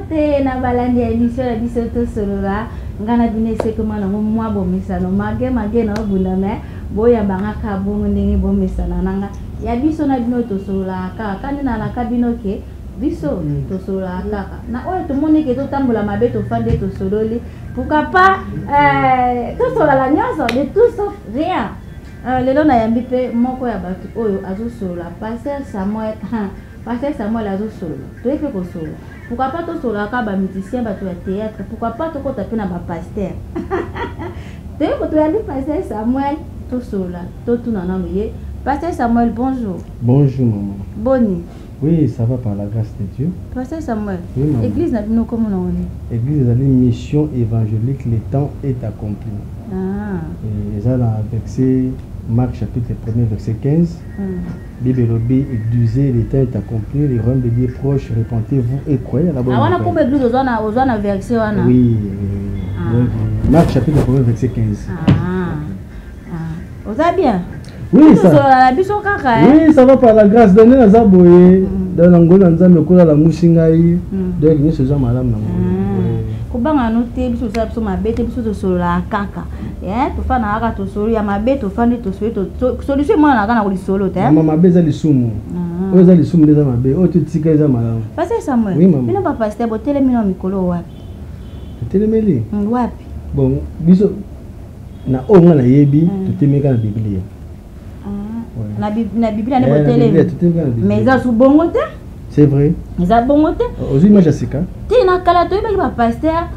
te na balandi émission la biso to solo la ngana bine se ko mana mo mwa bo misano mage na bunda me boya banga ka bongo ndenge bo misana nanga ya biso na bino to solo la ka kandi na la kabino ke biso to solo la kaka na oyo to moni ke to tambola mabe to fande to solo li pourquoi pas to solo la nyonso de tout sauf rien lelo na yambi pe moko ya batu oyo azo solo la Pasteur Samuel azo solo to epe ko solo pourquoi pas to solo ka ba musicien ba to ya théâtre pourquoi pas to ko taper na ba pasteur te ko to yambi Pasteur Samuel to solo to tuna na ye Pasteur Samuel bonjour. Bonjour maman. Bonne. Oui, ça va par la grâce de Dieu. Pasteur Samuel. Oui, Église n'a nous comment on est. Église est une mission évangélique, le temps est accompli. Et ça dans verset Marc chapitre 1er verset 15. Bible lobby église le temps est accompli, le royaume de Dieu est proche, repentez-vous et croyez à la bonne nouvelle. Ah on a comme église aux verset wana. Oui. Marc chapitre 1er verset 15. Vous allez bien? Oui, ça va par la grâce de Dieu. Dans l'angola, nous avons la mouchingaï. Donc, nous sommes madame. Kubanga noté biso za biso mabete biso to solo la kaka to fa na aka to solo ya mabete to fandi to solo to solution mo na kana ko solo te mama beza lisumu o za lisumu leza mabe o to tika eza malamu Pasteur Samuel bino ba pasteur botele mino mikolo wapi telemeli wapi bon biso na onga na yebi to temeka na Biblia na Biblia ne botele mais za su bongo te. C'est vrai. Ils ont bon côté. Aux images à Sika. Tu n'as qu'à la tomber le pasteur,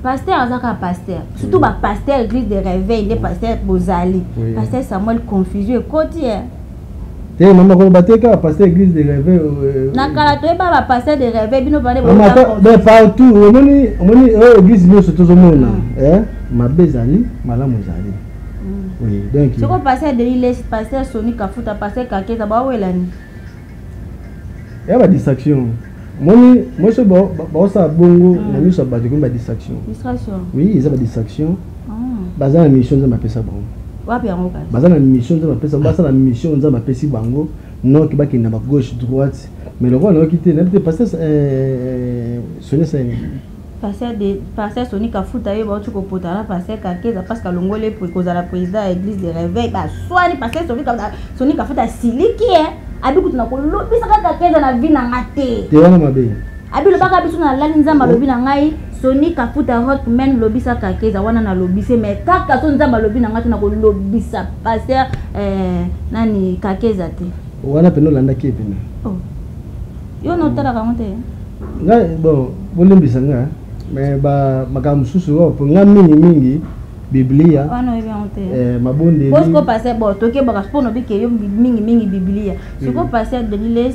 pasteur Azaka pasteur. Surtout le pasteur église de réveil, le pasteur Bozali, pasteur Samuel confusion quotidien. Tu maman quand bateka pasteur église de réveil. Na qu'à la tomber le pasteur de réveil, bino parler. De partout, on église nous surtout au monde. Ma bezali, malamu zali. Oui, donc. C'est quoi pasteur de l'île, pasteur Sony Kafuta, pasteur Kakeza, bah où est la nuit? Il y a des distractions. Moi, je suis bongo, je suis des distractions. Distraction? Oui, il y a des distractions. Bazan la mission, je m'appelle ça bon. Bazan la mission, je m'appelle ça. Bazan la mission, je m'appelle ça bango. Non, qui va qui n'a pas gauche, droite. Mais le roi n'a quitté. N'importe pas ça. Sonner ça. Pasteur Sony Kafuta, il va tu comporter là, pasteur Kakeza, parce que l'ongolais pour cause à la présidente de l'église de réveil. Bah, soit les pasteur Sony Kafuta siliki abi kutuna ko lobi saka Kakeza na vie na ngate. Te wana mabe. Abi lobaka biso na lali nzamba lobi na ngai Sony Kafuta hot men lobi saka Kakeza wana na lobi se mais kaka so nzamba lobi na ngate na ko lobi sa pasteur nani Kakeza te. Wana peno landa ki pena. Oh. Yo no tala ka ngote. Ngai bon, bolembisa nga mais ba makamususu ko nga mingi Biblia. Ano ebe onte. Mabonde. Parce que passer bon, toke baka spono bi ke yo mingi Biblia. Ce que passer de l'île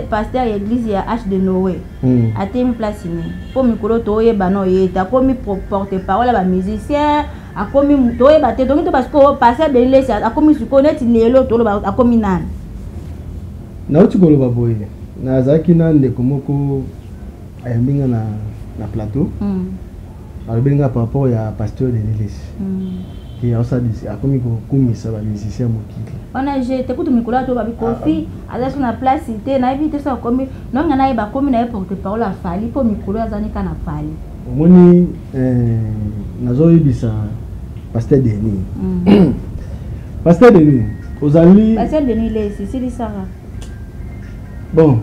pasteur église ya H de Noé. A te mi place ni. Po mikolo to yeba no yeta, ko mi porte-parole ba musicien, a komi to yeba te donc to parce que pasteur de l'île a komi su connaître lelo to ba a komi nan. Na uti ko lo ba boye. Na zaki nan de komoko ayambinga na plateau. Alors bien par rapport à pasteur de l'église qui a ça dit a comme ça va musicien mokili on a j'ai écoute mikola to ba bi kofi ala sur na place cité na éviter ça comme non ngana ba comme na porte-parole a fali po mikolo azani kana fali omoni nazo yibisa pasteur Denis pasteur Denis ozali pasteur Denis les c'est ça bon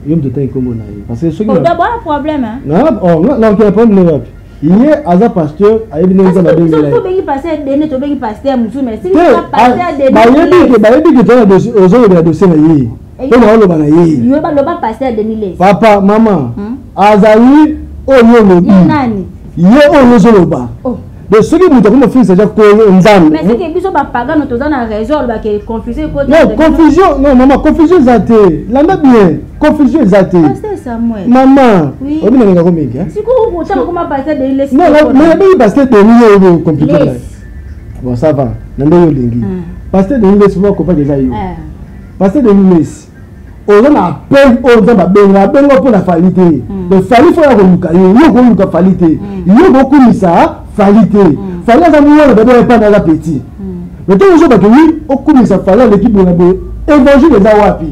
yom de temps comme on a parce que ce qui d'abord problème hein non quel problème hier aza pasteur ayebi neza na bengi la. So bengi pasteur Denis to bengi pasteur musu mais si pasteur Denis. Ba yebi ke tona dossier ozo de dossier na ye. To na lo bana ye. Yo ba lo ba pasteur Denis le. Papa, maman. Azali oyo lobi. Nani? Ye oyo zo loba. Oh. De ce qui muta comme fils déjà ko nzambe. Mais c'est que biso ba pagano to na raison ba ke confusion ko. Non, confusion, non maman, confusion zate. Landa bien. Confusion zate. Pasteur Samuel. Maman. Oui. Obi na ngako mingi hein. Siko ko tama comme pasteur de l'Église. Non, mais bien pasteur de l'Église est compliqué. Bon, ça va. Nando yo lingi. Pasteur de l'Église faut ko pas déjà yo. Pasteur de l'Église. On a peine on va benga benga pour la falité. De fali faut ya ko luka yo ko luka falité. Yo beaucoup misa falité. Fallait ça moi le bébé pas dans la petit. Mais tout jour parce que oui, au coup ça fallait l'équipe de évangile les awapi.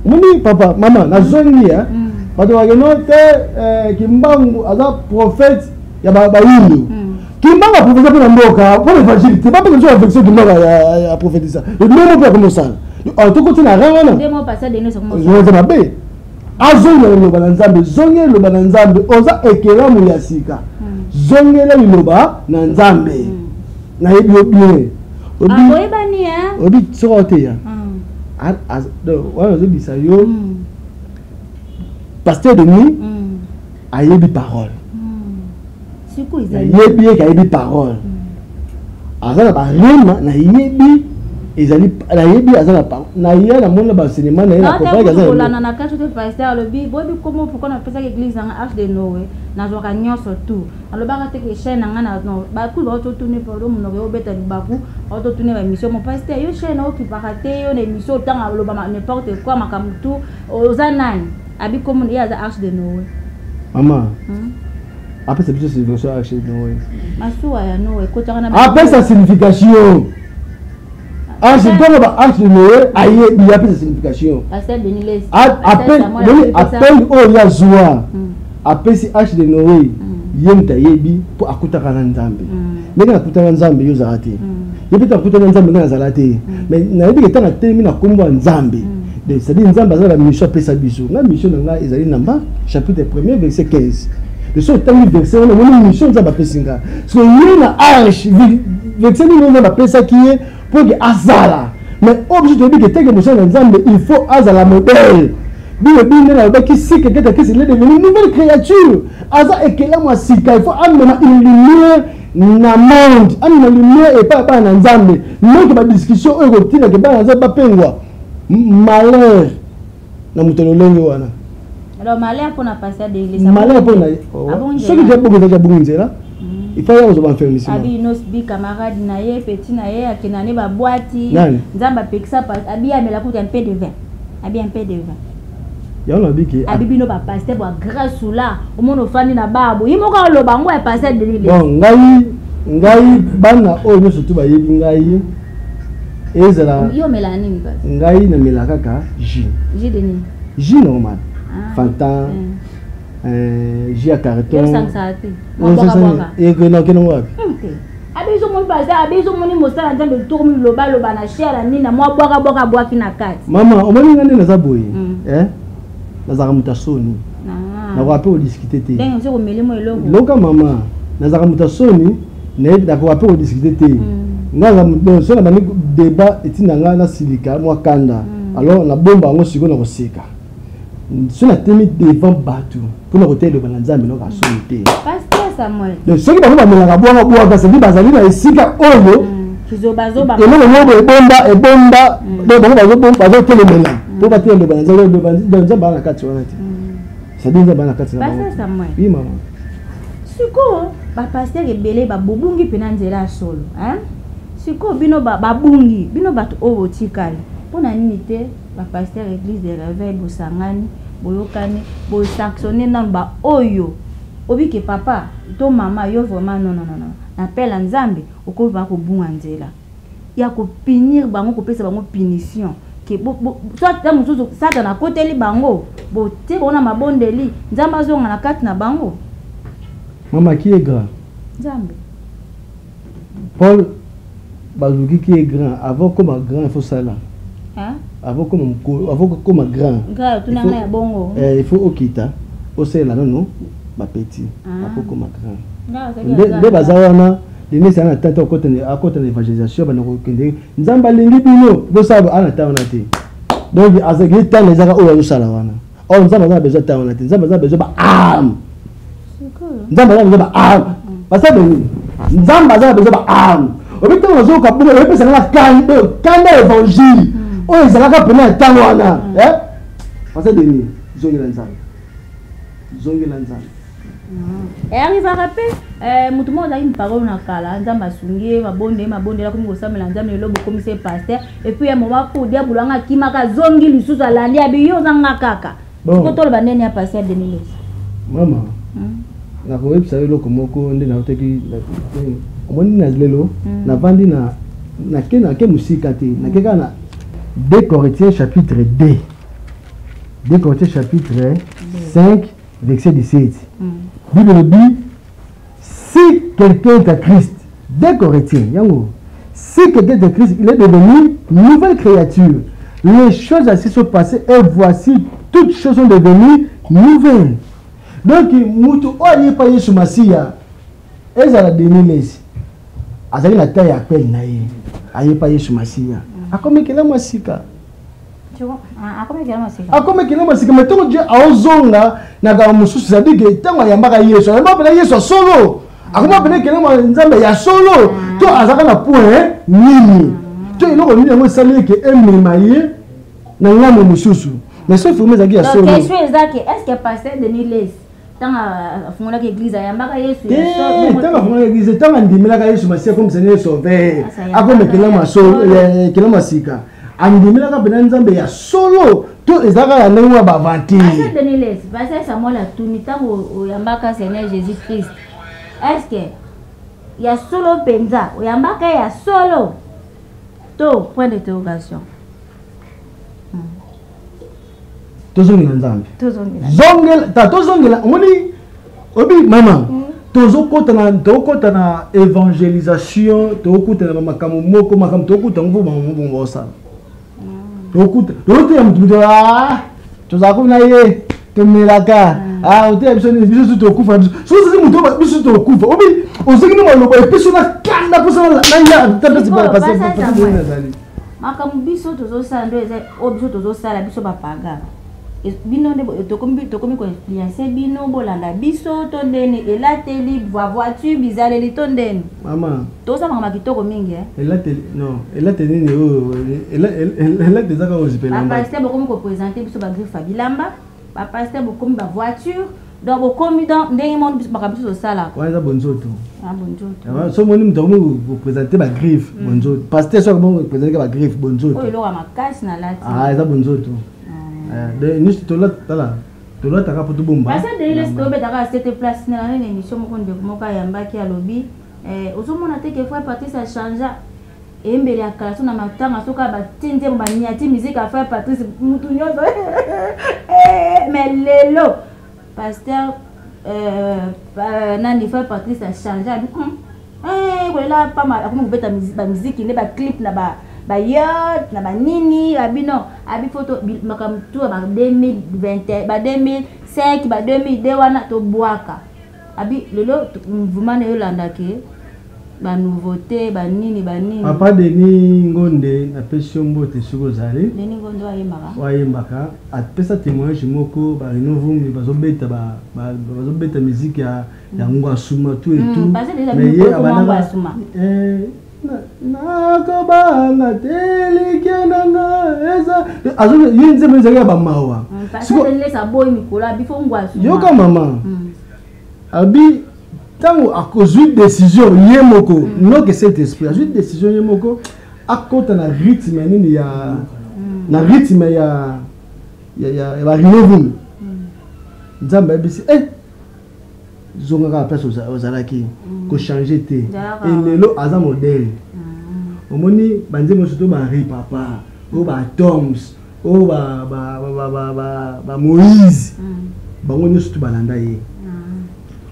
Moni papa, maman, la zone là, bato bakenote Kimbangu aza prophète ya bayindo Kimbangu professeur pour mboka pour l'évangile c'est pas parce que tu as affection Kimbangu a prophétisé le même peu comme ça en tout cas na rien deux mots passé de nous sur moi je vais be azonga loba na nzambe zonge loba na nzambe oza ekela mu ya sika zongela loba na nzambe na yebi bien obi hein obi sote ya wana zo bisa yo pasteur de nuit a yebi parole siku yebi ka yebi parole azala ba rema na yebi ezali na yebi azala parole na ya na mona ba enseignement na ya ko ba azala na kacho te pasteur le bi bobi comment pourquoi on appelle ça église dans arche de Noé na zo ka nyonso tout alobaka te ke chaîne nga na no ba ku ba to tourner pour le monde o beta baku o to tourner ba mission mon pasteur yo chaîne o ki parate yo na mission tant aloba n'importe quoi makamutu ozanani abi comme il y a arche de Noé maman après c'est plutôt signification arche de Noé masuwa ya Noé ko tanga na après sa signification arche de Noé aye bi après sa signification pasteur Beniles appelle o ya joie après si arche de Noé yemta yebi pour akutaka na nzambe ndenge akutaka nzambe yo zarate yebi ta akutaka nzambe na zalate mais na yebi ketanga temi na kombo nzambe de c'est-à-dire nzambe azala mission pesa biso na mission nga ezali namba chapitre 1 verset 15 de ce temps verset on a mission nzambe pesinga so yina arche verset ni nzambe pesa qui est pour que azala mais objet de que teke mission nzambe il faut azala modèle Bible na ba ki sika keta ki c'est devenu une nouvelle créature aza ekela moi sika il faut amener une lumière na monde amener lumière et pas na nzambe donc ba discussion eko tina ke ba nzambe ba pengwa malheur na mutololenge wana alors malheur pour na passer de l'église malheur pour na ce qui est beaucoup déjà beaucoup nzela il faut y avoir faire ici abi nos bi camarade na ye petit na ye akinane ba boîte nzamba pekisa pas abi amela kuta un peu de vin abi un peu de vin ya on a dit que abi no ba pasteur ba grâce là au monde fani na babo yimo ka lo bango e passer de l'église bon ngai bana o no surtout ba yebi ngai ezala yo melanini pas ngai na melaka ka jus de ni jus normal Fanta jus à carton yo sansate et que non que non wapi abiso mon pasteur abiso mon mosala nzambe tourmi loba na cher ni na mwa boka ki na kati mama o mani ngane na zaboyi nazaka mutasoni na ko apé o discuter te ndenge se ko melimo eloko loka mama nazaka mutasoni na ko apé o discuter te ngaza so na bani débat etinanga na silika mwa kanda alors na bomba ngo siko na ko seka so na temi devant batu pour na côté de banzambe no ka soni te pasteur Samuel donc ce qui va ba melanga bwa c'est dit bazali na esika oyo kizobazoba elo ngo ebomba do bazo telemela pour ba tele banzambe do nzamba na kati wana te c'est dit nzamba na kati na pasteur Samuel oui maman siko ba pasteur ebele ba bobungi pena nzela solo hein siko bino ba babungi bino bato obo tikali pona nini te ba pasteur église de réveil bosangani boyokani bo sanctionner nan ba oyo obike papa to mama yo vraiment non appelle nzambe okoba ko bunga nzela ya ko punir bango ko pesa bango punition ke soit ta mususu sata na koteli bango bo te bona mabondeli nzamba zonga na kati na bango mama qui est grand nzambe Paul Bazuki qui est grand avant comme grand il faut ça là hein avant comme grand tu n'as pas bongo il faut okita au là non ba petit avant comme grand de bazawana dine ça na tata côté à l'évangélisation ba nako kende nzamba lingi bino do ça ana ta wana te donc azaki ta les aka o sala wana o nzamba za besoin ta wana te nzamba za besoin ba am nzamba za besoin ba am basa be nzamba za besoin ba am obito nazo ka bulo epesa na kanda évangile o ezalaka pena tango wana basa de ni zongi na nzamba et arrive à rappeler mutu mo za une parole na kala nzamba sungie mabonde la comme kosamela nzamba le lobo comme c'est pasteur et puis un moment ko dia bulanga kimaka zongi lisusu alandi abi yo zanga kaka ko tolo banene ya pasteur de Niles mama na ko websa yo loko moko nde na oteki omoni na lelo na vandi na ke musika te na ke kana 2 Corinthiens chapitre 2 2 Corinthiens chapitre 5, verset 17. Bible dit, si quelqu'un est à Christ, 2 Corinthiens, si quelqu'un est à Christ, il est devenu une nouvelle créature. Les choses ainsi sont passées et voici, toutes choses sont devenues nouvelles. Donc, Moutou, oye pas Yesu Masia, et ça la dénimèse. Azali la taille à peine naïe, aye pas Yesu Masia. A combien qu'il a masika? Tu vois, a combien qu'il a masika? A combien qu'il a masika? Mais tant que Dieu a ozonga, n'a pas moussou, ça dit que tant qu'il y a pas Yesu, il m'a appelé Yesu solo. A comment appelé qu'il a nzambe ya solo? Tu as un point, nini? Tu es là, on a salé que aime maïe, n'a pas moussou. Mais sauf que vous avez solo. Donc, est-ce que pasteur Denis laisse? Tant à fond l'église, il y a pas Yesu. Tant à fond l'église, tant à ndimela Yesu Masia comme Seigneur sauveur. A comme qu'il a masolo, qu'il a masika. Andimela ka benanzambe ya solo to ezaka ya ndenge ba vanti. Pasteur Denis laisse, pasteur Samuel a tout mis tant au yambaka Seigneur Jésus Christ. Est-ce que il y a solo penza, au yambaka ya solo? To point d'interrogation. Tozongela nzambe. Tozongela ngoni obi mama. Tozokota na évangélisation, tokota na makambo moko makambo tokota ngo bongo osala. Tokota ya mutu tozako na ye tomelaka. Ote biso tokufa biso. Sosi mutu biso tokufa. Obi oziki na maloba episo na kanda posa na ya tapesi ba passer nazali. Makambo biso tozosala ndo eza obiso tozosala biso bapaga. Bino tokomi ko influencer bino bolanda biso to ndeni elateli voiture bizaleli to ndeni mama to sa mama kitoko mingi elateli non elateli ne o elateli zaka ozipela ba pasteur bokomi ko présenter biso ba griffe bilamba ba pasteur bokomi ba voiture donc bokomi dans ndenge monde biso bakabiso sala kwa za bonzoto bonzoto so moni mtokomi ko présenter ba griffe bonzoto pasteur so ko présenter ba griffe bonzoto o ilo wa makasi na lati za bonzoto nous sommes là. Tu dois t'avoir pour tout bon. Parce que il est tombé dans cette place dans une émission de Moka Yamba qui a lobby. Aux hommes on a été que fois partie ça change. Et mbele ya kala na matanga soka batinde mbanyati musique a faire Patrice mutunyo. Mais lelo pasteur nani faire Patrice ça change. Voilà pas mal comme beta musique ne ba clip na ba yacht na ba nini abino abi photo makamtu ba 2020 ba 2005 ba 2002 wana to boaka abi lelo mouvement ne yolanda ke ba nouveauté ba nini papa Denis Ngonde na pesio mbote suko zali Denis Ngonde wa yembaka apesa témoignage moko ba renovum bazobeta bazobeta musique ya ngwa suma tout et tout mais ye abana suma nakobanga telikenanga eza azo yinze menzaka ba mawa siko lesa boy mikola bifo ngwasu yoka mama abi tango akozui décision yemoko non que cet esprit azui décision yemoko akota na rythme nini ya na rythme ya ba renovum nzamba bisi zonga ka place ozalaki ko changer te et lelo aza modèle omoni banzemo surtout ba ri papa o ba Toms o ba Moïse bango nyo surtout balanda ye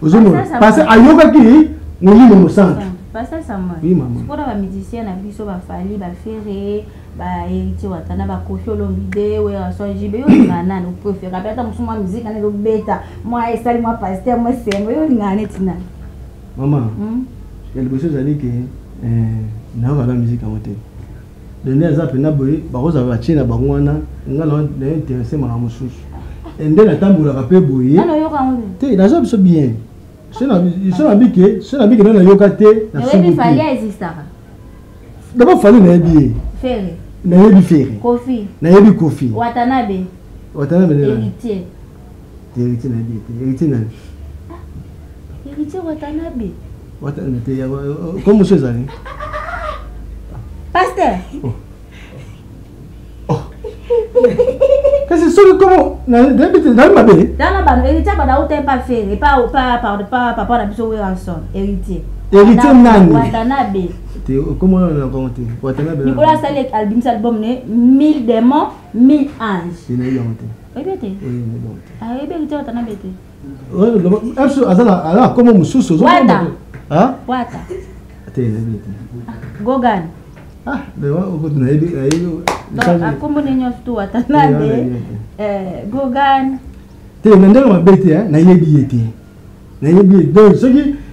ozomo parce ayoka ki molimo mo centre parce ça moi oui maman pour ba musicien na biso ba fali ba ferré ba héritier watana ba kofiolo vidéo ya sonjibe yo ngana no préfère beta musuma musique na beta moi esali moi pasteur moi sembo yo ngana tina maman il y a des choses à dire que na ba la musique amote donner za pena boy ba roza ba china ba ngwana ngala na intéressé ma mususu ende na tambula ka pe boy na yo ka ngwe te na zo biso bien c'est na bike na yoka te na so il fallait exister d'abord fallait na bien ferré na yebi ferré kofi na yebi kofi watanabe héritier na bien héritier na héritier watanabe te comme monsieur Zali pasteur qu'est-ce que c'est comment na mabe dans la bande héritier ba da uté pas ferré pas papa na biso we ranson héritier nani watanabe comment on a compté watanabe Nicolas Salek album ne 1000 démons 1000 anges ina yo Oyebete. Ah, oyebete otana bete. Azala comme mususu. Wata. Ah? Wata. Atene bete. Gogan. Ah, dewa okuduna ebi ayo. Donc comme nenyo stu watana be. Gogan. Te ndenge mabete na yebi yete. Na yebi donc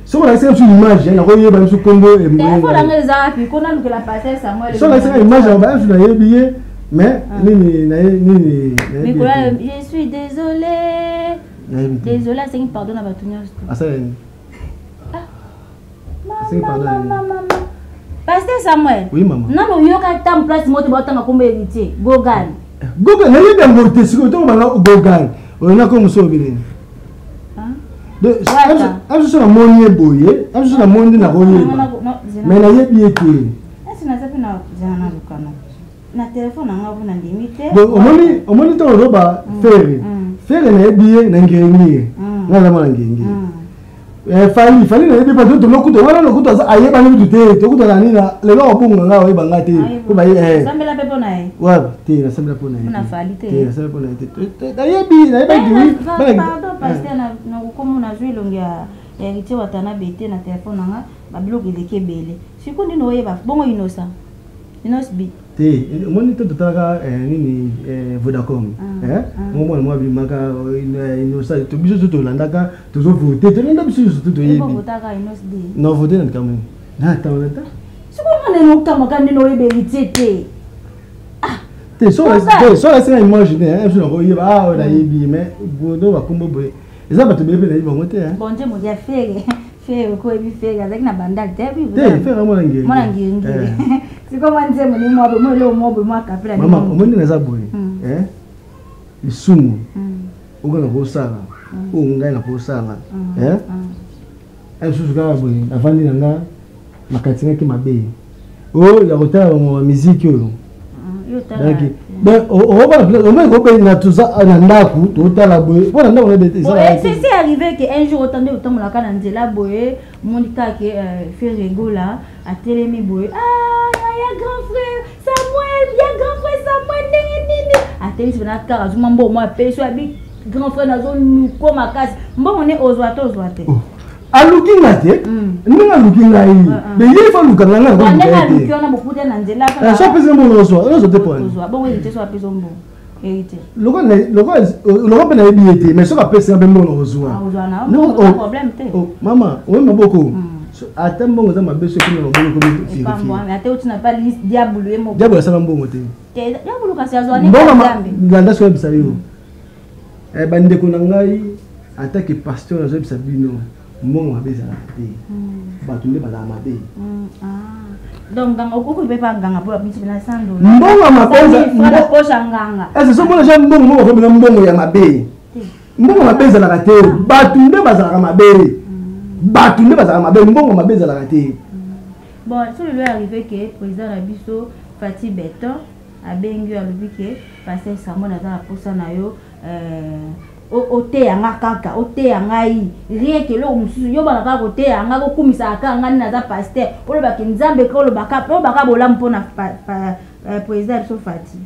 ce qu'on a essayé sur l'image, il y a un peu de combo et moi. Il faut la raison, puis qu'on a la passer Samuel. Ce qu'on a essayé sur l'image, on va sur la billet, mais Nicolas, je suis désolé. Désolé, c'est une pardon à Batunia. Ah ça. Maman. Pasteur Samuel. Oui maman. Non, il y a un place moi tu vas t'en combo héritier. Gogan. Gogan, il y a un morté, c'est que tu vas Gogan. On a comme ça bien. Je suis la monnaie boye, je suis la monnaie na boye. Mais na yebi ete. Est-ce que na zapi na zana lukano? Na téléphone nga vous na limité. Donc au moni to roba faire. Faire na yebi na ngengi. Na zama na ngengi. Fali na yebi pa to lokuto wana lokuto za ayeba ni dute to kuto na nina lelo obunga nga oyeba ngate. Ko ba sambela pepo na e. Wa, te na sambela pepo na e. Na fali te. Te na sambela pepo na e. Na yebi diwi. Pardon pasteur na komo na jui longia héritier watana bete na téléphone nga ba bloqué de bele. Sikundi no yeba bongo inosa. Inosbi. Te, moni to totaka nini Vodacom. Moi bimaka inosa to biso to landaka to voter to nda biso to yebi. Votaka inosbi. Non voter na quand même. Na tamata. Sikundi no kamaka no yebe héritier te. Te so la c'est imaginer je no yeba ah na yebi mais godo ba kombo boy. Eza bato bebe na yebi ngote hein. Bon Dieu mo dia fere. Fere ko ebi fere avec na bandal te bi. Te fere mo ngi. Mo ngi. C'est comme on dit mon moi mo le mo kapela. Maman, o moni na za boy. Isumu. Ugana ko sala. O ngai na ko sala. Susu ka boy. Avandi nga makatinga ki mabe. O ya kotala mo musique yo. Donc, on va na tuza na ndaku to tala boy. Pour ndako na bete ça. C'est arrivé que un jour autant de temps la kana nzela boy, monika ke fait rigola à télémi boy. Ah, ya grand frère Samuel, nini. A télémi c'est na kara zumambo moi peso abi grand frère na zone ko makasi. Mbo on est ozwate. Aluki ngate ninga aluki ngai mais il faut luka ngana ko aluki ona bokuta na nzela ka so pese mbo no so te point bon oui te so pese mbo hérité loko pena ebiete mais so ka pese mbo no ozwa non problème te mama o maboko ata mbongo za mabeso ko no mbongo ko vérifier mais ata utina pas liste diable mo diable sa mbongo te diable ka sa zone mbongo nganda so bisa yo bande ko ngai ata que pasteur zo bisa bino mbongo mabeza te bato nde bazala mabe donc nganga okuku pepa nganga po apinchi na sando mbongo mabeza mbongo posha nganga so mona ja mbongo ko mbongo ya mabe mbongo mabeza la te bato nde bazala mabe mbongo mabeza la te bon so le arrivé que président na biso Fati Beton abengi alobi ke passer samona za posa na yo ote yanga kaka ote yangai rien que lo mususu yo bana ka ote yanga ko kumisa ka ngani na za pasteur olo ba kinzambe ko lo baka bola mpona président so Fati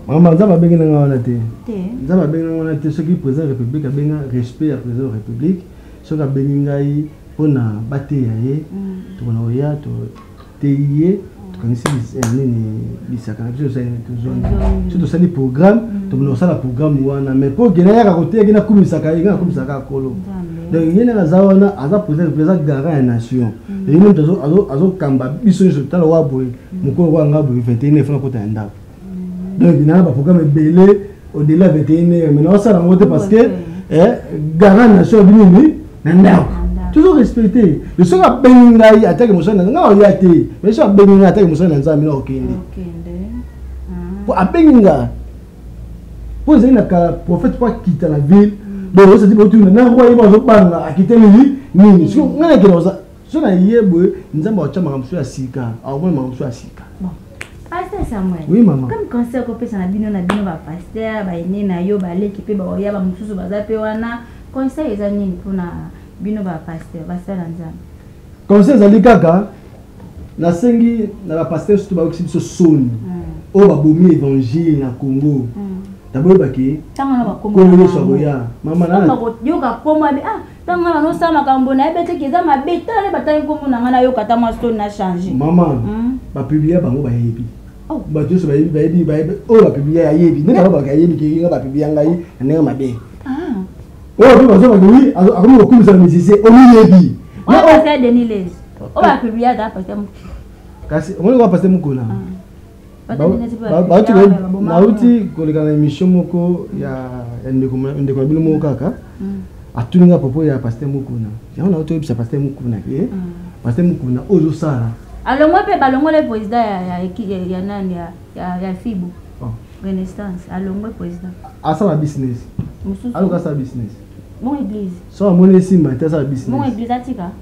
mama nzaba bengi na ngana te nzaba bengi na ngana te soki président république abenga respect à président république soki abengi ngai pona bate yaye to na oya to teye kanisi nini bisaka na biso to sali programme to na sala programme wana mais pour gena ya côté gena kumisaka kolo donc yena na zawana aza président garant ya nation et nous azo kamba biso sur tala wa boy mukolo wa ngabo 21 fana kota ndako donc ina ba programme belé au delà 21 mais na sala ngote parce que garant nation binini ndako toujours respecter le soir à Beningaï attaque mon son nga oyate mais so Beninga attaque mon son nzambi na okende pour à Beninga pour zina ka prophète pas quitter la ville donc ça dit que tu na roi ba zo banga akite ni so ngana ke so na yebwe nzamba ochama kamsu ya sika au mwana kamsu ya sika bon pasteur Samuel oui maman comme conseil ko pesa na bino ba pasteur ba ene na yo ba leki pe ba oya ba mususu baza pe wana conseil eza nini pona bino ba pasteur basala nzambe conseil zali kaka na sengi na ba pasteur surtout ba okisi biso soni o ba bomi évangile na Congo d'abord baki tanga ba komo ko soboya mama na ko yoka komo ah tanga no sama kambo na bete kiza mabeta le batali komo na ngana yoka ta masto na changer mama ba publier bango ba yebi ba tous ba yebi oh ba publier ya yebi ne ba ka yebi ki ba publier ngai na mabe oh ba zo ba oui akomo ko kumisa misisi o mi yebi o ba se Deniles o ba publier da pasteur kasi o mo ko pasteur mukuna nauti koleka na émission moko ya ndeko bilo moko kaka atuninga popo ya pasteur mukuna yango nauti oyebisa pasteur mukuna ke pasteur mukuna ozo sala alongo pe balongo le président ya nani ya Fibu Renaissance alongo président asala business aloka sa business mon église so amone simba te sa business mon église atika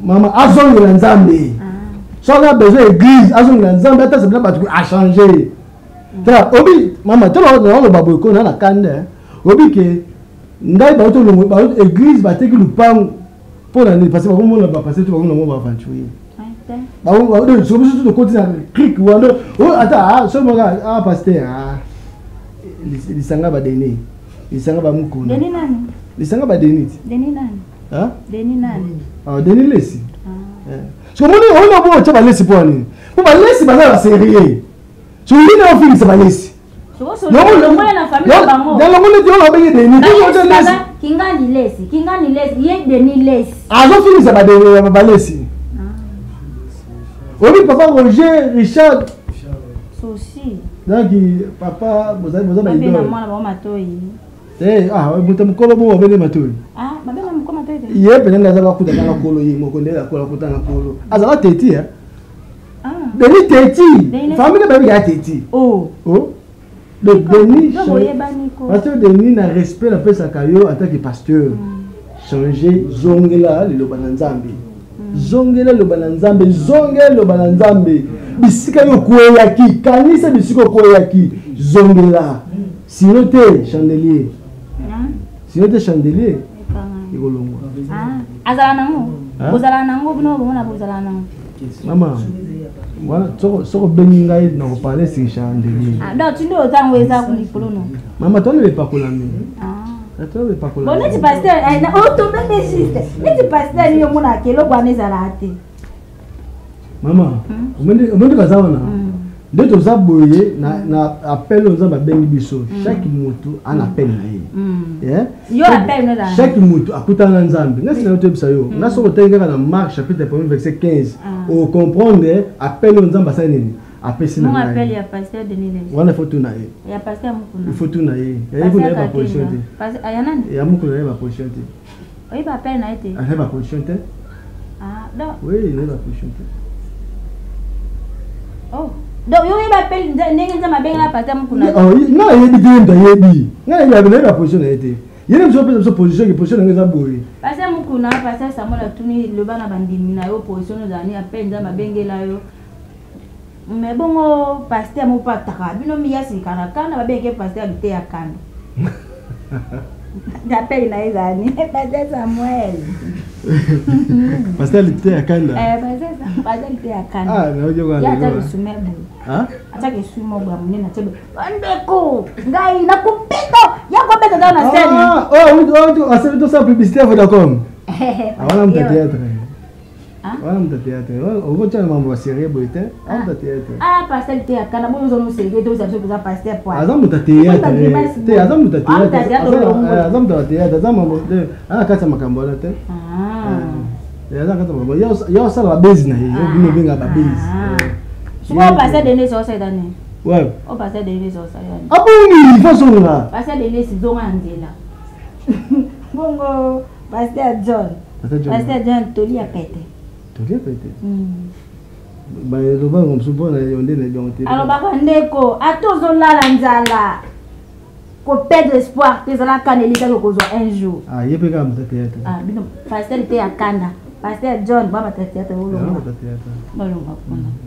mama azongela nzambe so on a besoin d'église, à son ensemble, a changé. Obi, maman, tu vois, on a babou qu'on a la canne. Obi que, n'aille pas tout le église va te le pain pour l'année parce que comment on va passer tout le monde va aventurer. Bah on sur le côté clic ou alors oh attends ce moment ah pasteur ah les sanga ba deni les sanga ba mukuna deni nani les sanga ba deni nani hein deni nani ah deni lesi so moni ona bo cha balesi poni ko balesi bazala sérieux so yina ofini sa balesi so le ngole na famille bango dans le monde di ona benge deni ko de lesi kingani lesi ye deni lesi azo fini sa ba balesi oui papa Roger Richard souci donc papa boza ba idole na mwana ba matoi ah muta mukolo bo bene matoi babena mukoma matoi ye pene ngaza ba kuta kana kolo yi moko ndela kola kuta na kolo azala teti Deni teti famille ba ya teti donc Deni parce que Deni na respect la pesa kayo en tant que pasteur changer zongela le lobananzambi zongela lobananzambe zongela lobananzambe bisika yo koyaki kanisa bisika koyaki zongela sinon te chandelier igolongo azala nango bozala nango bino bona bozala nango mama voilà soko beninga na ko parler sur chandelier donc tu ndo tango eza ku likolo no mama tole be pakolami atole pakolami bon neti pasteur na auto bebe juste neti pasteur ni yo mona kelo bwana ezala ate mama omende kazawana nde toza boye na appel oza babengi biso chaque motu ana appel na ye yo appel no da chaque motu akutana na nzambe ngasi na tobisa yo na soko tenga na Marc chapitre 1 verset 15 o comprendre appel o nzambe sa nini apesi na mon appel ya pasteur Deniles wana foto na ye ya pasteur mukuna il faut tout na ye ya kuna ba position te ya nani ya mukuna ba position te oui ba appel na ete ba position te donc oui il ba position te donc yo ba appel ndenge nzama benga pasteur mukuna na ye bidindo yebi na ye ba position na ete yene mso pe so position ngeza boye pasteur mukuna pasteur Samuel atuni le bana bandimi na yo position zani appel nzama bengela yo mais bongo pasteur mo pataka bino miyasi kana ba benge pasteur bite ya kana d'appel na ezani pasteur Samuel pasteur bite ya kana pasteur bite ya kana na ojo kwa ya ta sumebu atake sumo bwa munena tebe ndeko ngai na kupito ya ko beta na scène asebe to sa publicité Vodacom awala mteteatre wala mteteatre ogo tshana mambo série boite mteteatre pasteur te akana bonzo no série to sabe za pasteur po azam mteteatre te azam mteteatre azam mteteatre azam mambo de kata makambo na te azam kata mambo yo sala base na yo bino benga ba base souvent pasteur Deniles so ça dani ouais o pasteur Deniles so ça dani abongi façon nga pasteur Deniles zonga nzela bongo pasteur John toli apete ba lo ba ngomsupo na yonde na jonte alors ba ndeko atozolala nzala ko perdre espoir tezala kanelika ko zo un jour yepe ka mteteatre bino pasteur te akanda pasteur John baba teteatre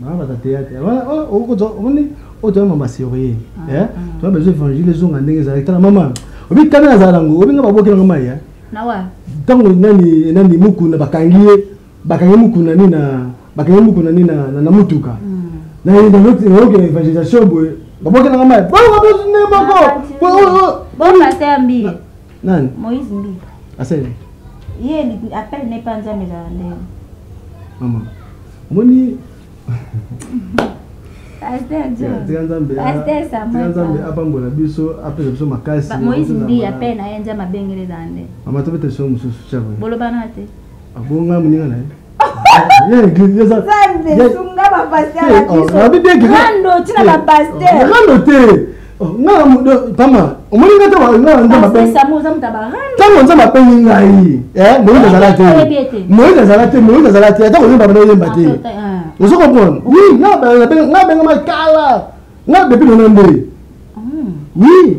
baba teteatre wala oni oto mama série to besoin évangile zonga ndenge za tala mama obi kana za lango obi ngaba bokela ngama ya na wa tango nani mukuna bakangi mukuna nina na mutuka na noti évangélisation boy Baboke na ngamai. Baboke ne bako. Bon pasteur Mbi. Nani? Moïse Mbi. Asel. Il appelle n'est pas jamais là. Maman. Moni Pasteur Samuel. Apambola biso appelle biso makasi. Moïse Mbi appelle na yenza mabengele dande. Mama to bete so mususu chawe. Bolobana te. Abonga muninga na. Sunga ba pasteur Rando tina ba pasteur. Rando te. Nga pama omoninga te wa nga nza mapeni. Samuel zamtabara. Tango nza mapeni ngai. Moïse azalate. Moïse azalate. Ata ko yemba bana yemba te. Vous comprenez? Oui, nga makala. Nga depuis le nombre. Oui.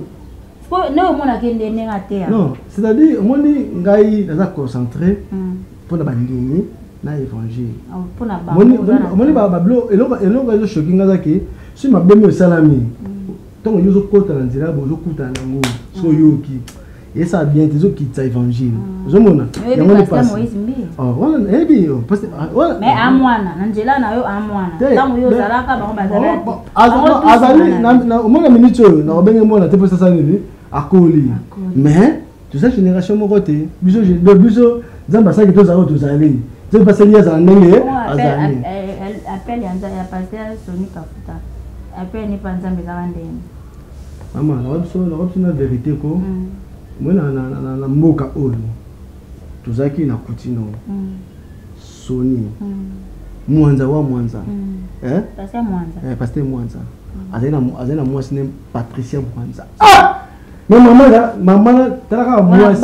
Non, c'est-à-dire moni ngai naza concentré pour la bandini na évangile. Moni ba blo elonga zo shoki ngaza ki si mabeme salami. Tango yozo kota na nzira bozo kuta nango so yoki. Et ça bien tes autres qui t'a évangile. Je mona. Yango ne passe. Oh, voilà, ebi parce mais à moi na Angela na yo à moi na. Tango yo zalaka ba bazala. Azali na mona minute na obenge mona te posa ça ni akoli. Mais toute cette génération mo côté, biso zamba ça que tous a tous aller. C'est pas sérieux ça ndenge azali. Appelle ya pasteur Soni Kafuta. Appelle ni panza mbeza ndenge. Maman, la option la vérité ko. Moi na mboka oyo tuzaki na kutino Soni Mwanza wa Mwanza pasteur Mwanza azena mwasi ne Patricia Mwanza mais maman talaka mwasi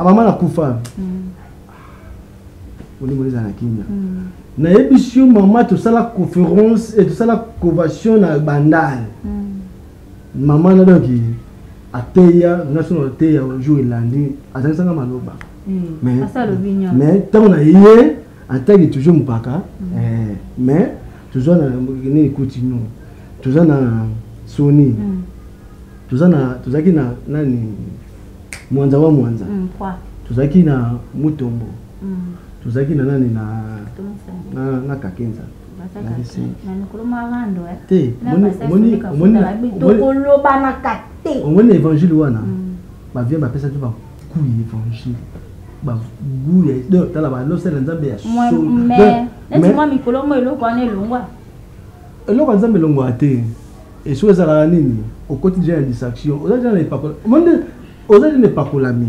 maman na kufa oni moliza na kimia na ebisio maman to sala conférence et to sala convention na bandal maman na doki ateya national ateya jour lundi azalisanga maloba mais tant on a yé attaque toujours mpaka mais toujours na ni continue toujours na Soni tuzaki na nani Mwanza wa Mwanza tuzaki na Mutombo tuzaki na nani na Kakenza on est évangile wana ba vient ba pesa tu ba ku évangile ba gu de tala ba lo sele nzambe ya so mais moi mikolo mo eloko ane longwa eloko nzambe longwa te et so ezala nini au quotidien de distraction oza na pas monde oza ne pas kolami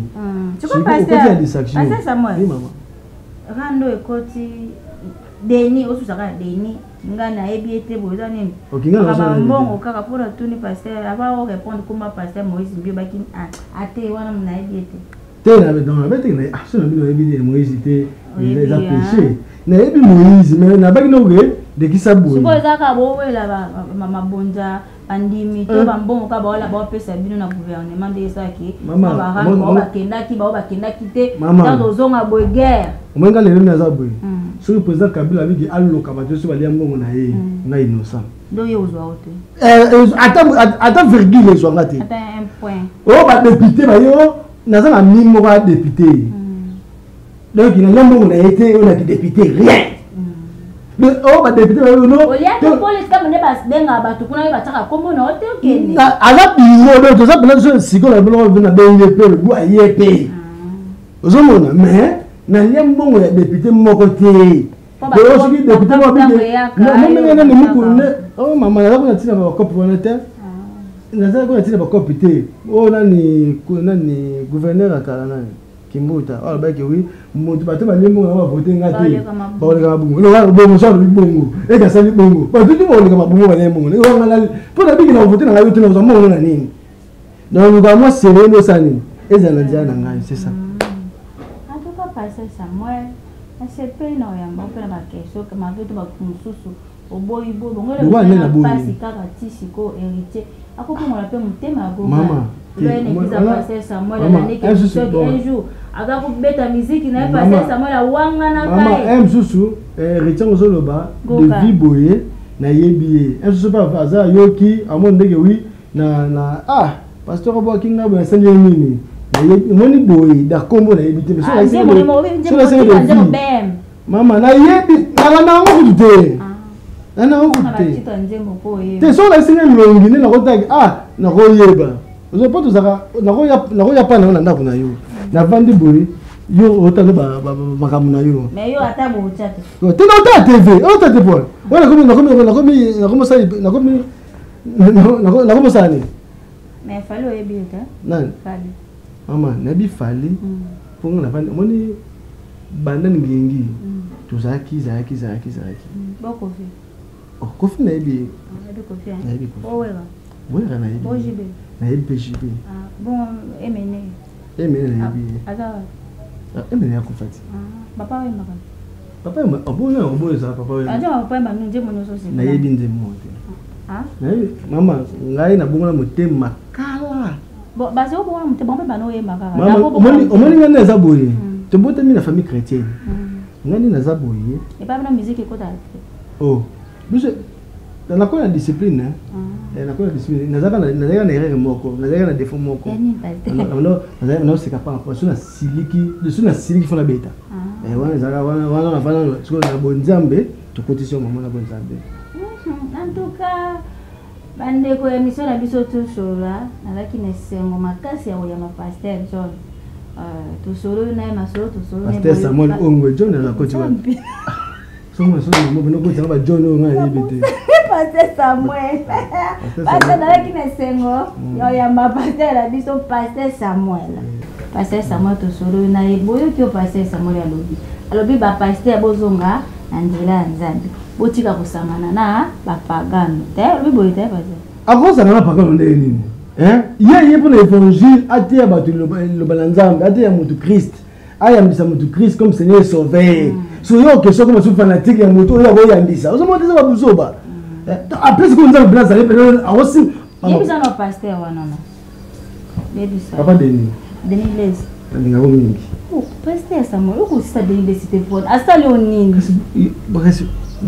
tu peux passer distraction oui maman rando ekoti deni osusaka deni ngana ebiete boza nini kaba mbongo kaka pona tuni pasteur aba o répondre comment pasteur Moïse Mbi baki ate wana mna ebiete te na dans la bête na action na bino ebiete Moïse te les a péché na ebi Moïse mais na baki no ge de ki sabu suko zaka bo wela ba mabonja andimi to ba mbongo ka ba wala ba pesa bino na gouvernement de saki ba kendaki te dans zonga bo guerre omenga le même na boy sur le président Kabila avec alloka bato so balia mbongo na ye na innocent do yo zo auto attends virgule zo ngati attends un point ba député ba yo naza na mimo ba député donc il na mbongo na été on a député rien mais ba député ba yo no to police comme ne bas benga bato kuna ba taka kombo na hotel kene ala biro do to ça peut être siko la bino na benye pe le bois yep ozomona mais na mbongo ya député moko te o soki député mo bide na muku ne o mama na ko tina ba kopi wana te na za ko tina ba kopi te o nani gouverneur akala nani Kimbuta o ba ke wi mutu bato ba lembo na ba voter ngati ba ole ka bungu no ba bongo so bi bongo e ka sali bongo ba tutu ba ole ka bungu ba lembo ne o ngala po na bigi na voter na yote na zo mo na nini donc ba moi c'est no sani ezana dia na ngai c'est ça passer Samuel c'est pas non ya mba pena ba keso kama vitu ba kumsusu oboyi bo ngole pasi kaka tisiko héritier akoko ngona pe mutema go mama le ne kiza passer Samuel la neke un jour aga ko beta musique na passer Samuel wanga na kai mama susu héritier ngozoloba de vie boye na yebiye susu pa vaza yoki amondeke wi na pasteur bo kinga bo sanye nini moni boy da kombo na ebité so la c'est mama na yebi na ngo kutute ana okute te so la singa longi ne na kotaki na koyeba ozo poto zaka na koya pa na ndako na yo na vandi boy yo otano makamu na yo mais yo ata bo chat te na ota TV ota te pon wala komi sani mais fallait oyebi ta nan fallait mama na bi fallait ponga na vandi moni banda ngingi tuzaki boko fi kofi na yebi kofi na yebi kofi wera na yebi ojibe na yebi PJB bon emene na yebi aga emene yakufati papa we maka papa we obona oboza papa we aja papa ma nje mono so na yebi nzemo na yebi mama ngai na bongo na motema kala bon basi obo na motema mpe bano ye maka omoni ngana eza boye tobotami na famille chrétienne ngani naza boye et pas na musique ekota biso na ko na discipline na ko na discipline nazaka na erreur moko nazaka na défaut moko na sika pa so na siliki fona beta wana zaka wana na fana so na bonzambe to cotisation maman na bonzambe en tout cas bande ko émission na biso tout sola nazaki na sengo makasi ya ma pasteur John tout solo na masolo tout solo pasteur Samuel Ongwe John na koti wa somo mo bino ko tanga ba John o nga yebete pasteur Samuel pasteur nazaki na sengo ya ma pasteur la biso pasteur Samuel tout solo na eboyo ki pasteur Samuel alobi ba pasteur bozonga na nzela nzambe botika kusangana na bapagano te alobi boye te pasteur akosangana na pagano ndenge nini ye pour l'évangile atia batu lo balanzambe atia mutu Christ ayambisa mutu Christ comme Seigneur et Sauveur so yo question comme sous fanatique ya mutu oya boyambisa ozomonisa babuzoba après ce qu'on a bien ça les aussi yebisa no pasteur wana na yebisa papa Denis les ndinga ko mingi pasteur Samuel ukusisa Denis c'était fort asta leonini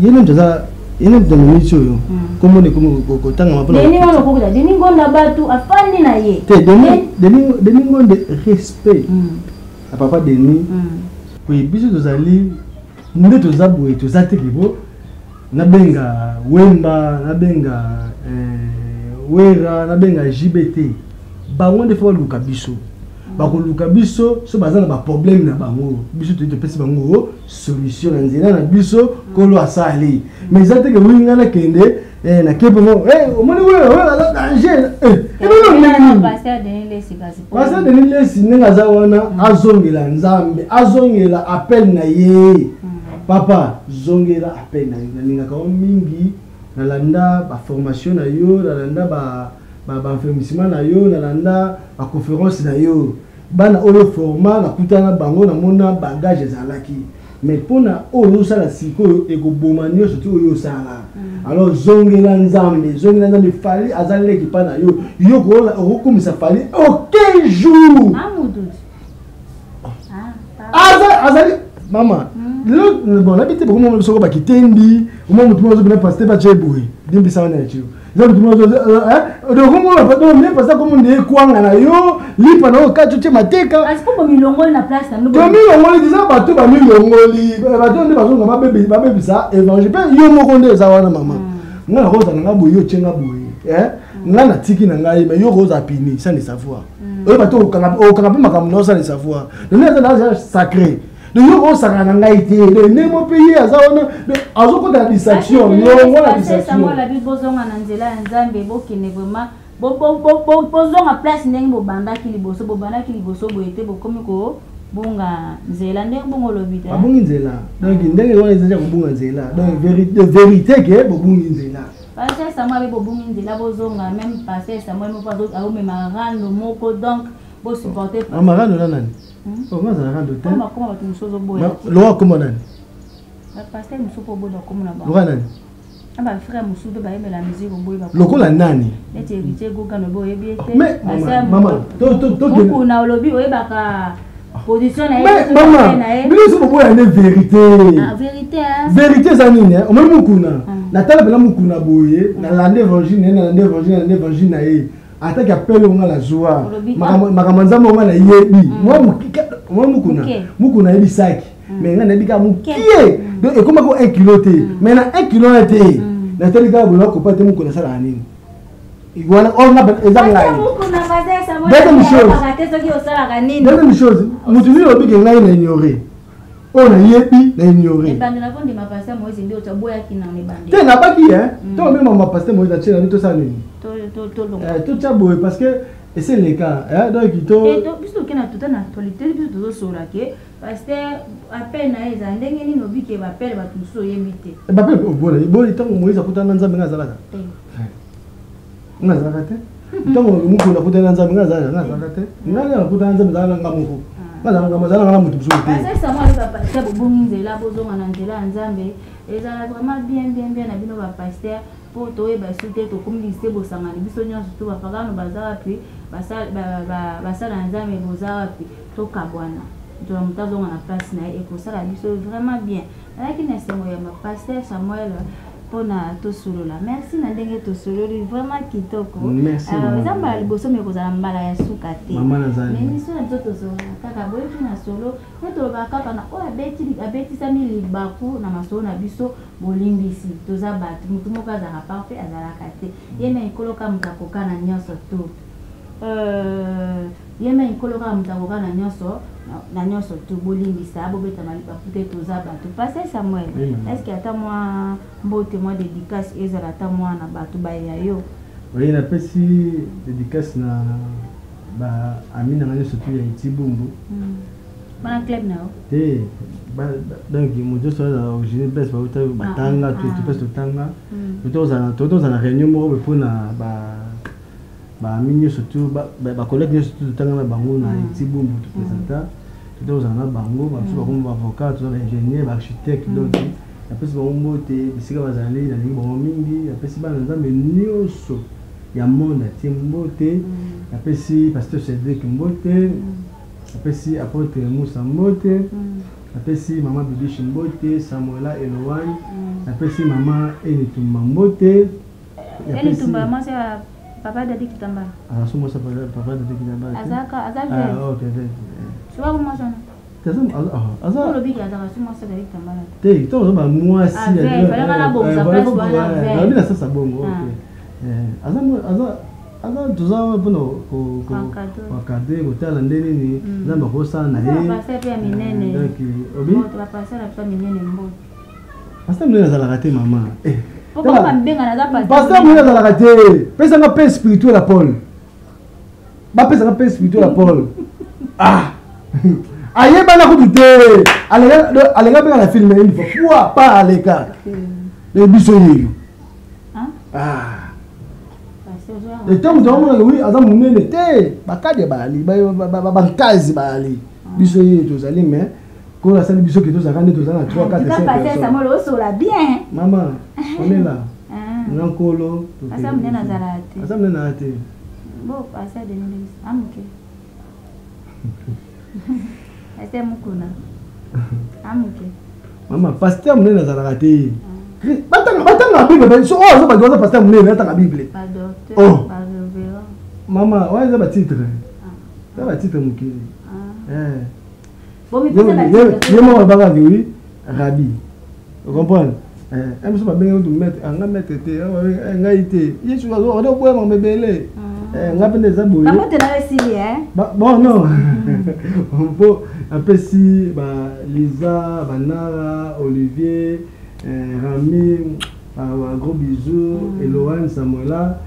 yene mjaza yene mdominicho yo komo ne komo ko tanga mapona Denis wana kokuta Denis ngonda batu afandi na ye te Denis ngonde respect a papa Denis oui biso tozali nde tozaboye tozatekibo nabenga wemba nabenga wera nabenga JBT bango nde fo luka biso bakoluka biso so bazana ba problème na bango biso to pesi bango solution na nzela na biso kolo asali mais zate ke winga na kende na kepo mo omoni wewe danger non pasteur Denis Lesi kasi pasteur Denis Lesi ninga za wana azongela nzambe azongela appel na ye papa zongela appel na ye ninga ka mingi na landa ba formation na yo na landa ba enfermissement na yo na landa ba conférence na yo bana oyo format na kutana bango na mona bagage ezalaki mais pona oyo sala siko ekoboma nyonso to oyo sala alors zongela nzambe fali azaleki pa na yo yo ko okomisa fali aucun jour azali mama le bon habité beaucoup mo soko ba kitendi mo mutu mo zo bina pasteur ba cheboui dimbi sawana ya chiu zo mutu mo zo donc mo ba do même pasteur comme ndé kwanga na yo lipa na okachu che mateka asipo milongoli na place na to milongoli diza bato ba milongoli bato ndé bazonga ba bébé ça évangile pe yo moko ndé za wana mama ngana ko za nga boyo chenga boye ngana tiki na ngai mais yo ko za pini sans le savoir oyo bato okanga pe makambo no sans le savoir le nez na sacré de yo ko sanga na ngai te le nemo pays azaona azoko da distraction yo ngona distraction moi la bi bozonga na nzela ya nzambe bokine vraiment bozonga place ndenge bobandaki liboso boyete bokomi ko bunga nzela ndenge bongo lobita abungi nzela donc ndenge wana ezanja kubunga nzela donc vérité ke bobungi nzela pasteur Samuel bobungi nzela bozonga même pasteur Samuel mo pas autre ma rando moko donc bo supporter amarando nani on va za rando te comment tu musozo boya lo comment nani pasteur musopo boya comme na ba lo nani aba frère musudo ba yemela musique boya ba lokola nani ete héritier goka no boya biete mais maman to kuna olobi oyebaka position na ye maman biso boya ne vérité vérité za nini o même mukuna na tala bela mukuna boye na lande évangile na ye attaque appel on la joie makamanza mo na yebi moi mukuna yebi saki mais ngana bika mukie donc et comme ko 1 kilo te mais na 1 kilo te na teli ka bola ko pate muko na sala nini iguana on na ezanga ngai deuxième chose mutu ni obi ke ngai na ignorer on a yebi na ignorer te na baki to même ma pasteur moi na tchela to ça nini to tchabo parce que et c'est le cas donc il to biso ke na tota na actualité biso to sola ke pasteur appel na eza ndenge ni no bike ba appel ba tuso yemite ba appel bona bo itango moiza kutana nzambe ngazalaka ngazalaka te itango muko na kutana nzambe ngazalaka te ngala kutana nzambe zala ngamuko ngazalaka mazala ngala mutu biso te ça moi ba pasteur bobungi la bozonga na nzela nzambe ezala vraiment bien na bino ba pasteur pour toye ba soute to communiquer bosanga ni biso nyonso to ba pagano bazala puis basala nzambe bozala puis to kabwana to mutazonga na place na e ko sala biso vraiment bien lakini nasengo ya ma pasteur Samuel pona to solola merci na ndenge to sololi vraiment kitoko nzamba liboso me kozala mbala ya suka te mais biso na to solola kaka boyo na solo to ba kaka na o abeti sami libaku na masolo na biso bolimbisi toza bat mutu moko azala parfait azala kate yena ikoloka mutakoka na nyonso to yena ikoloka mutakoka na nyonso to bolimbisa bobeta malibaku te toza bato passer Samuel est-ce que ata moi mbote moi dédicace ezala ata moi na bato ba ya yo oui na pesi dédicace na ba amina ngane surtout ya Itibumbu bana club nao te donc moto so la origine best ba uta batanga tu pesi tanga to za na réunion mo be pona ba amini surtout ba collègue surtout tanga na bango na Itibumbu to présenter tout za na bango ba so ba avocat to ba ingénieur ba architecte donc après c'est bon mbote bisika bazali na lingi bon mingi après c'est ba nzambe nyoso ya monde timbote après si pasteur Cédric Mbote après si apôtre Moussa Mbote après si maman Bibi Mbote Samuela Elowan après si maman Enitumba Mbote Enitumba moi c'est papa Dadi Kitamba so moi ça papa Dadi Kitamba azaka OK tu vois comment ça Aza le big azara suma ça Dadi Kitamba te to ba moi si fallait bon ça place voilà na ça bongo OK aza tuzawa bono ko wakade kotala ndeni ni namba ko sana passer pe minene donc obi va passer la famille minene mbo passer mnene za la raté maman pourquoi pas benga na passer mnene za la raté pesa nga paix spirituel à Paul ba pesa nga paix spirituel à Paul aye bana ko dute alenga benga la film une fois pas aleka le biso yeyo et tant que oui azam munene te bakade bali bankazi bali biso ye tozali mais ko la salle biso que tozaka ne tozala 3 4 5 personnes ça molo sola bien maman on est là nankolo asam nena zarate asam nena ate bon passer de nuit amuke este mukuna amuke maman pasteur nena zarate batanga bible so so ba goza pasteur munene atanga bible pas docteur pas révérend maman ouais ça ba titre ça ba titre mukiri bon mais ça ba moi ba oui rabbi vous comprenez so ba benga to mettre anga mettre te nga ite yesu ba o do boya mabele nga pende za boye ba te na resili bon non on peut appeler si ba Lisa Banara Olivier Rami, un gros bisou, Eloane, Samuela,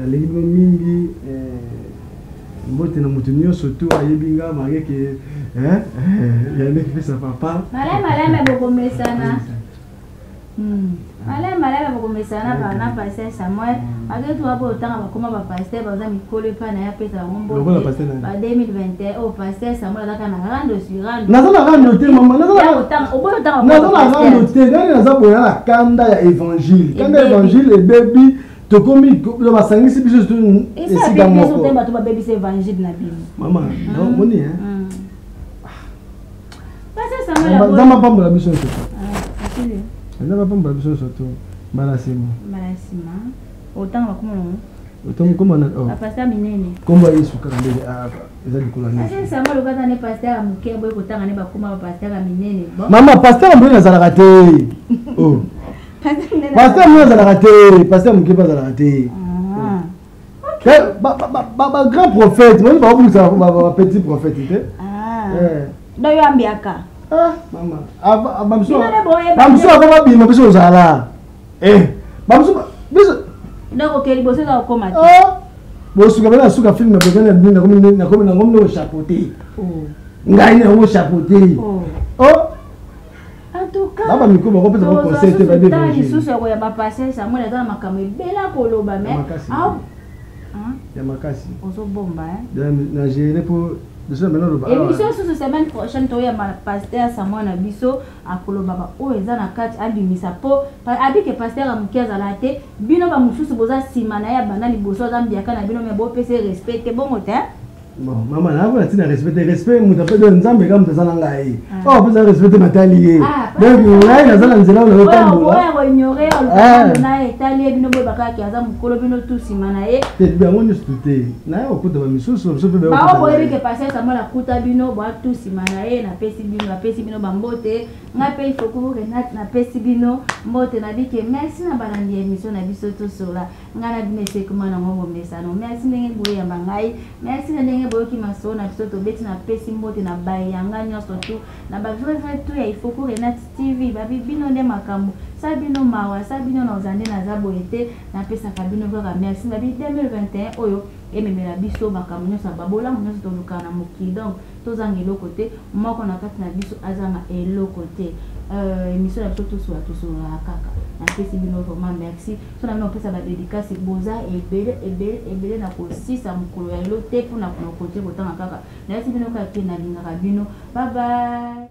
les libres mingi, mbote na mutunyo surtout à Yebinga, marié que il y a un qui fait sa papa. Malais beaucoup mesana. Malais beaucoup mesana par na passer Samuel. Avec toi pour autant va comment va passer par exemple coller pas na ya pesa ngombo. Ba 2021 au passer Samuel là kana rando sur rando. Nazala rando te maman nazala. Nazala rando te naza boya la kanda ya évangile. Kanda évangile et baby to komi le basangisi biso tout esika moko. Et ça ba to ba baby c'est évangile na bible. Maman, non moni Passer Samuel. Dans ma pambo la biso surtout. Facile. Dans ma pambo la biso surtout. Balasima. Autant va comment autant comment on passer minene. Comment Yesu kande eza likolo na. Passer Samuel le gata ne passer à muke boy kotanga ne ba kuma ba passer à minene. Maman passer ambe na zalaka te. Oh. Pasteur moi azalaka te, pasteur Mukepa azalaka te. Grand prophète, moi ba obulisa ba petit prophète te. Donc yo ambiaka. Maman. Bamso akoma bima biso ozala. Bamso biso. Donc OK, liboso za okoma te. Bosuka bana suka film na bekana na komi na ngomno chapeauté. Ngai na ngo chapeauté. En tout cas, baba miko ba kopesa ba conseil te ba de. Tali susu ya ba passer ça moi na makambo bela koloba mais ya makasi. Ozo bomba na gérer pour émission sur semaine prochaine to ya pasteur Samuel na biso akoloba ba o eza na kati abimisa po abike pasteur amukeza la te bino ba mususu boza sima na ya bana liboso zambiaka na bino me bo pese respect bongo te. Bon, maman, là, vous avez respect, vous avez de nzambe comme ça nangai. Oh, vous avez respecté ma taille. Donc, là, il y a ça nzela on le tambo. Ouais, ignorer on na etali bino boy bakaki aza mukolo bino tout simanaye. Te bien on stuté. Na yo kuta ba misusu, so pe ba. Ba boy ke passer ça la kuta bino bo tout simanaye na pesi bino bambote. Nga pe ifoko renat na pesi bino mbote na bike merci na balandi émission na biso to sola. Nga na bimese kuma na ngo mesano. Merci ndenge boy ya bangai. Merci ndenge boyoki maso na biso tobeti na pesi mbote na baye yanga nyonso tu na ba vrai tout ya ifoko Renat TV babi bino nde makambo sa bino mawa sa bino na ozande na zabo ete na pesa ka bino kaka merci babi 2021 oyo ememela biso makambo nyonso babola nyonso toluka na mokili donc tozanga eloko te moko na kati na biso azanga eloko te émission na biso tosola kaka na pesi bino vraiment merci so na bino pesa ba dédicace boza ebele na kosisa mokolo ya elo te mpona kote kotanga kaka na yasi bino kaka te na lingaka bino bye bye.